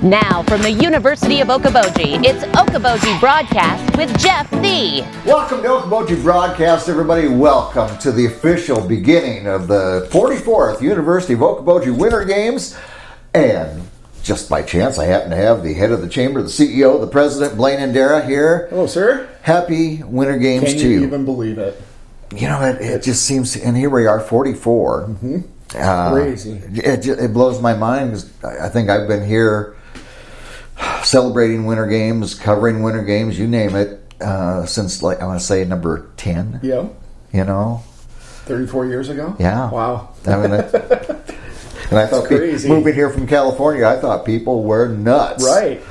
Now from the University of Okoboji, it's Okoboji Broadcast with Jeff Thee. Welcome to Okoboji Broadcast, everybody. Welcome to the official beginning of the 44th University of Okoboji Winter Games. And just by chance, I happen to have the head of the chamber, the CEO, the president, Blain Andera here. Hello, sir. Happy Winter Games to you. Can you even believe it? You know, it just seems, and here we are, 44. Mm-hmm. Crazy. It blows my mind because I think I've been here celebrating Winter Games, covering Winter Games, you name it, since, like, I want to say number 10. Yeah. You know? 34 years ago? Yeah. Wow. I mean, and I thought moving here from California, I thought people were nuts. Right.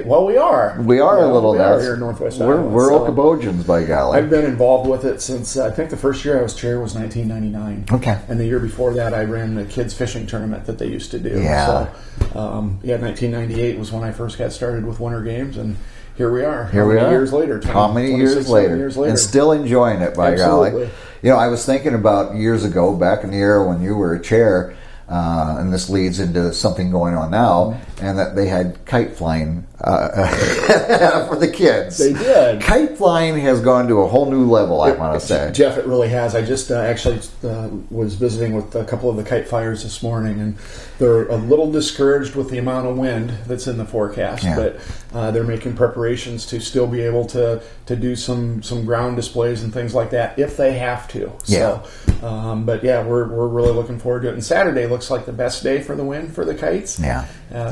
Well, we are. We are a little nuts. We are here in Northwest Iowa. We're Okobojans, by golly. I've been involved with it since, I think the first year I was chair was 1999. Okay. And the year before that, I ran the kids' fishing tournament that they used to do. Yeah. So, 1998 was when I first got started with Winter Games, and here we are. How many years later? How many years later? And still enjoying it, by golly. You know, I was thinking about years ago, back in the era when you were a chair, and this leads into something going on now, and that they had kite flying for the kids. They did. Kite flying has gone to a whole new level, I want to say. Jeff, it really has. I just actually was visiting with a couple of the kite flyers this morning, and they're a little discouraged with the amount of wind that's in the forecast, but they're making preparations to still be able to do some ground displays and things like that if they have to. Yeah. So, but yeah, we're really looking forward to it. And Saturday looks like the best day for the wind for the kites. Yeah.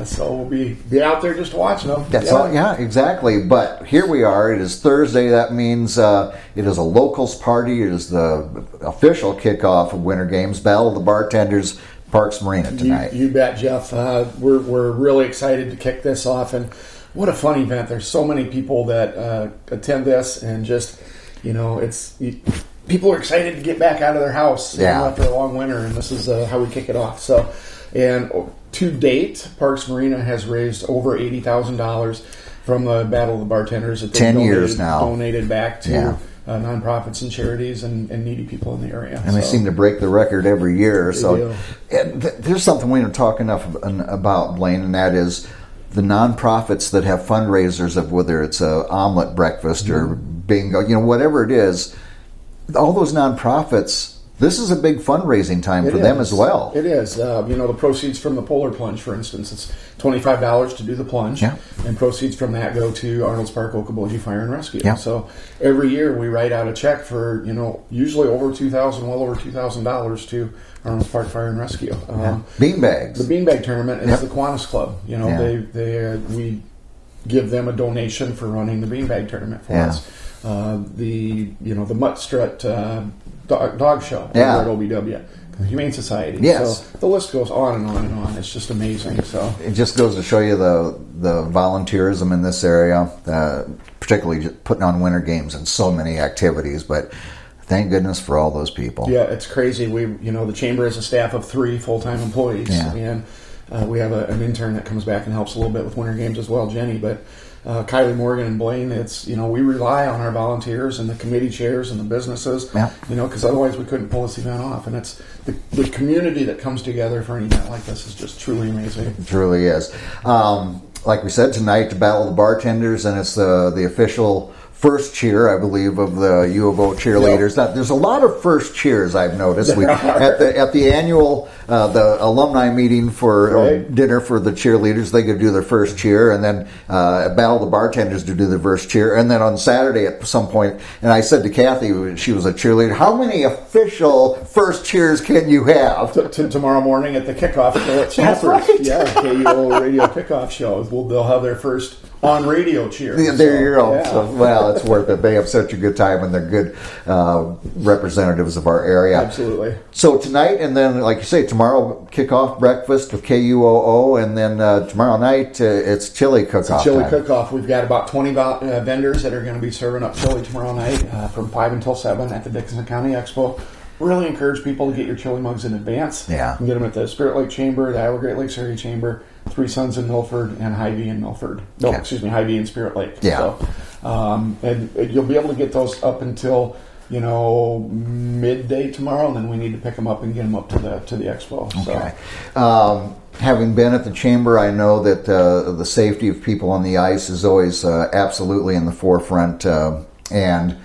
So we'll be out there just watching them. That's all. Yeah, exactly. But here we are. It is Thursday. That means it is a locals party. It is the official kickoff of Winter Games. Battle of the Bartenders, Parks Marina tonight. You bet, Jeff. We're really excited to kick this off, and what a fun event. There's so many people that attend this, and just, you know, people are excited to get back out of their house after a long winter, and this is how we kick it off. So, and to date, Parks Marina has raised over $80,000 from the Battle of the Bartenders. That 10 years now. Donated back to nonprofits and charities and needy people in the area. And they seem to break the record every year. There's something we don't talk enough about, Blain, and that is the nonprofits that have fundraisers of whether it's a omelet breakfast or bingo, you know, whatever it is. All those nonprofits, this is a big fundraising time for them as well. It is. The proceeds from the polar plunge, for instance, it's $25 to do the plunge, and proceeds from that go to Arnold's Park Okoboji Fire and Rescue. Yeah. So every year we write out a check for, usually well over $2,000 to Arnold's Park Fire and Rescue. Beanbags. The Beanbag Tournament is the Kiwanis Club. We give them a donation for running the Beanbag Tournament for us. The Mutt Strut dog show over at OBW, the Humane Society. Yes. So the list goes on and on and on. It's just amazing. So it just goes to show you the volunteerism in this area, particularly just putting on Winter Games and so many activities. But thank goodness for all those people. Yeah, it's crazy. The chamber has a staff of 3 full-time employees, and we have an intern that comes back and helps a little bit with Winter Games as well, Jenny. But Kylie Morgan and Blaine, it's, we rely on our volunteers and the committee chairs and the businesses, because otherwise we couldn't pull this event off. And it's the community that comes together for an event like this is just truly amazing. It truly is. Like we said tonight, the Battle of the Bartenders, and it's the official first cheer, I believe, of the U of O cheerleaders. Now, there's a lot of first cheers I've noticed. At the annual the alumni meeting for dinner for the cheerleaders, they could do their first cheer, and then at Battle of the Bartenders to do their first cheer, and then on Saturday at some point, and I said to Kathy, she was a cheerleader, how many official first cheers can you have? Tomorrow morning at the kickoff show at Champer's. Right. Yeah, KUO radio kickoff show. They'll have their first on radio cheers. Yeah, there you go. Yeah. So, well, it's worth it. They have such a good time, and they're good representatives of our area. Absolutely. So tonight, and then, like you say, tomorrow kickoff breakfast with KUOO, and then tomorrow night it's chili cook-off. Chili cook-off. We've got about 20 vendors that are going to be serving up chili tomorrow night from 5 until 7 at the Dickinson County Expo. Really encourage people to get your chili mugs in advance. Yeah. You can get them at the Spirit Lake Chamber, the Iowa Great Lakes Area Chamber, Three Sons in Milford, and Hy-Vee in Milford. Hy-Vee in Spirit Lake. Yeah. So, and you'll be able to get those up until midday tomorrow, and then we need to pick them up and get them up to the expo. Okay. Having been at the chamber, I know that the safety of people on the ice is always absolutely in the forefront, and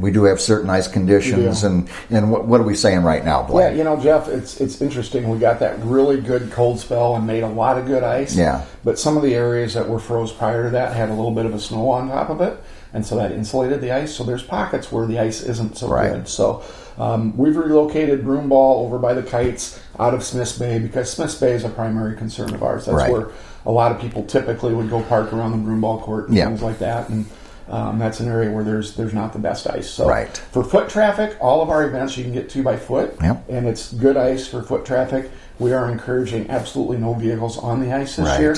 we do have certain ice conditions. And what are we saying right now, Blain? Yeah, Jeff, it's interesting. We got that really good cold spell and made a lot of good ice. Yeah. But some of the areas that were froze prior to that had a little bit of a snow on top of it, and so that insulated the ice. So there's pockets where the ice isn't so good. So we've relocated broom ball over by the kites out of Smith's Bay, because Smith's Bay is a primary concern of ours. That's where a lot of people typically would go park around the broom ball court and things like that. And that's an area where there's not the best ice. So for foot traffic, all of our events you can get to by foot, and it's good ice for foot traffic. We are encouraging absolutely no vehicles on the ice this year.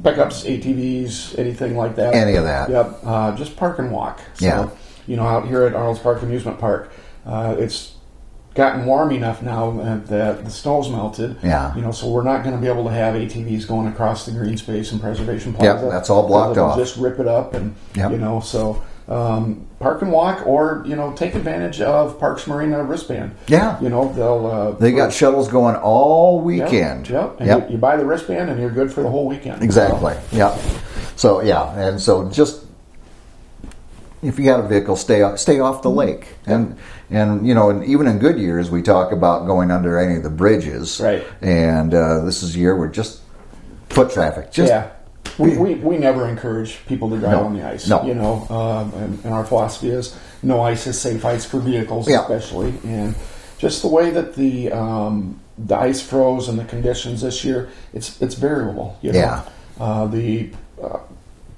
Pickups, ATVs, anything like that. Any of that. Yep. Just park and walk. So, out here at Arnold's Park Amusement Park, it's gotten warm enough now that the snow's melted. So we're not going to be able to have ATVs going across the green space and preservation plaza. That's all blocked off. Just rip it up and so park and walk, or take advantage of Parks Marina wristband. They'll they got shuttles going all weekend. And you buy the wristband and you're good for the whole weekend. Exactly. So and so just if you got a vehicle, stay off the lake. And even in good years, we talk about going under any of the bridges. And this is a year where just foot traffic. We never encourage people to drive on the ice. And our philosophy is no ice is safe ice for vehicles, especially. And just the way that the ice froze and the conditions this year, it's variable. The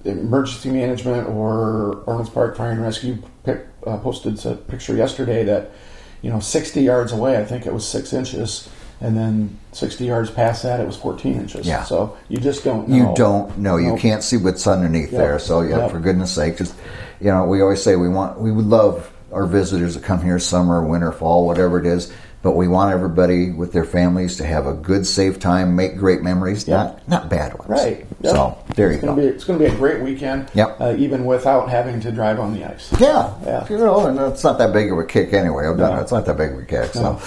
emergency management or Arnold's Park Fire and Rescue posted a picture yesterday that 60 yards away, I think it was 6 inches. And then 60 yards past that, it was 14 inches. So you just don't know. You don't know. You can't see what's underneath there. So for goodness sake, just we always say we would love our visitors to come here summer, winter, fall, whatever it is. But we want everybody with their families to have a good, safe time, make great memories, not bad ones. So there you go. It's going to be a great weekend, even without having to drive on the ice. And it's not that big of a kick anyway. It's not that big of a kick. So,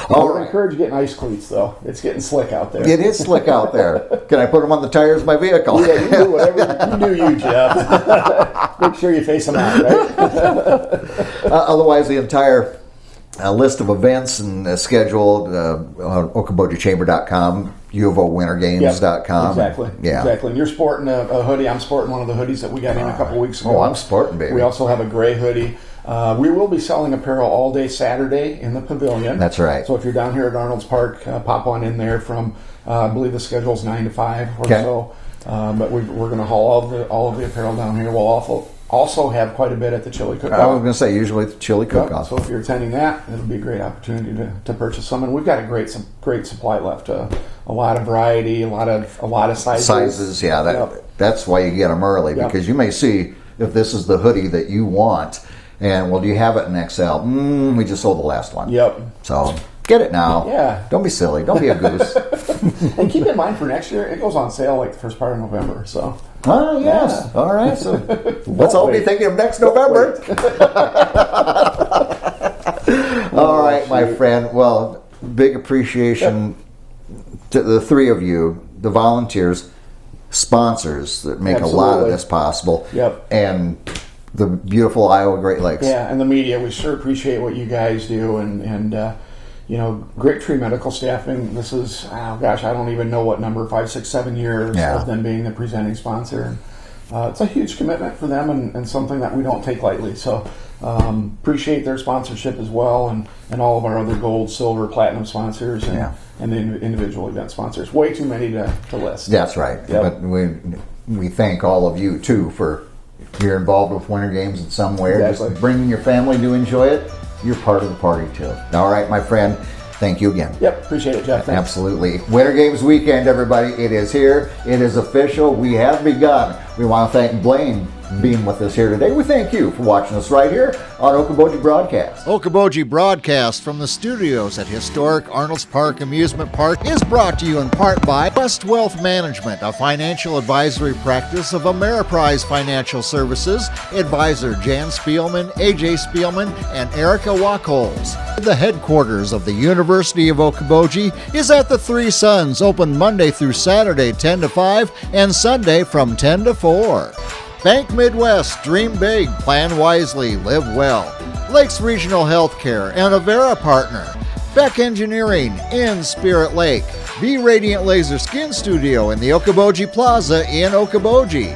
I would encourage getting ice cleats, though. It's getting slick out there. It is slick out there. Can I put them on the tires of my vehicle? You do whatever you do, Jeff. Make sure you face them out, right? Otherwise, the entire list of events and scheduled on okobojichamber.com, UofOWinterGames.com. Exactly. And you're sporting a hoodie. I'm sporting one of the hoodies that we got in a couple weeks ago. Oh, I'm sporting, baby. We also have a gray hoodie. We will be selling apparel all day Saturday in the pavilion. That's right. So if you're down here at Arnold's Park, pop on in there from, I believe the schedule's 9 to 5 or so. But we're going to haul all of the apparel down here. We'll also have quite a bit at the chili cook-off. I was going to say, usually the chili cook-off. So if you're attending that, it'll be a great opportunity to purchase some. And we've got a great supply left. A lot of variety, a lot of sizes. That's why you get them early, because you may see if this is the hoodie that you want, and do you have it in XL? We just sold the last one. So get it now. Don't be silly. Don't be a goose. And keep in mind for next year, it goes on sale like the first part of November. So. Oh, yes. All right. So let's all be thinking of next November. All right, my friend. Well, big appreciation to the three of you, the volunteers, sponsors that make a lot of this possible, and the beautiful Iowa Great Lakes. And the media. We sure appreciate what you guys do, and Great Tree Medical Staffing. This is, I don't even know what number, 5, 6, 7 years of them being the presenting sponsor. It's a huge commitment for them and something that we don't take lightly. So appreciate their sponsorship as well, and all of our other gold, silver, platinum sponsors and the individual event sponsors. Way too many to list. That's right. But we thank all of you too for you're involved with Winter Games in some way. Just bringing your family to enjoy it. You're part of the party too. All right, my friend. Thank you again. Appreciate it, Jeff. Thanks. Absolutely. Winter Games weekend, everybody. It is here. It is official. We have begun. We want to thank Blain being with us here today. We thank you for watching us right here on Okoboji Broadcast. Okoboji Broadcast from the studios at historic Arnold's Park Amusement Park is brought to you in part by West Wealth Management, a financial advisory practice of Ameriprise Financial Services. Advisor Jan Spielman, AJ Spielman, and Erica Wachholz. The headquarters of the University of Okoboji is at the Three Sons, open Monday through Saturday 10 to 5 and Sunday from 10 to 4. Bank Midwest, dream big, plan wisely, live well. Lakes Regional Healthcare and Avera Partner. Beck Engineering in Spirit Lake. Be Radiant Laser Skin Studio in the Okoboji Plaza in Okoboji.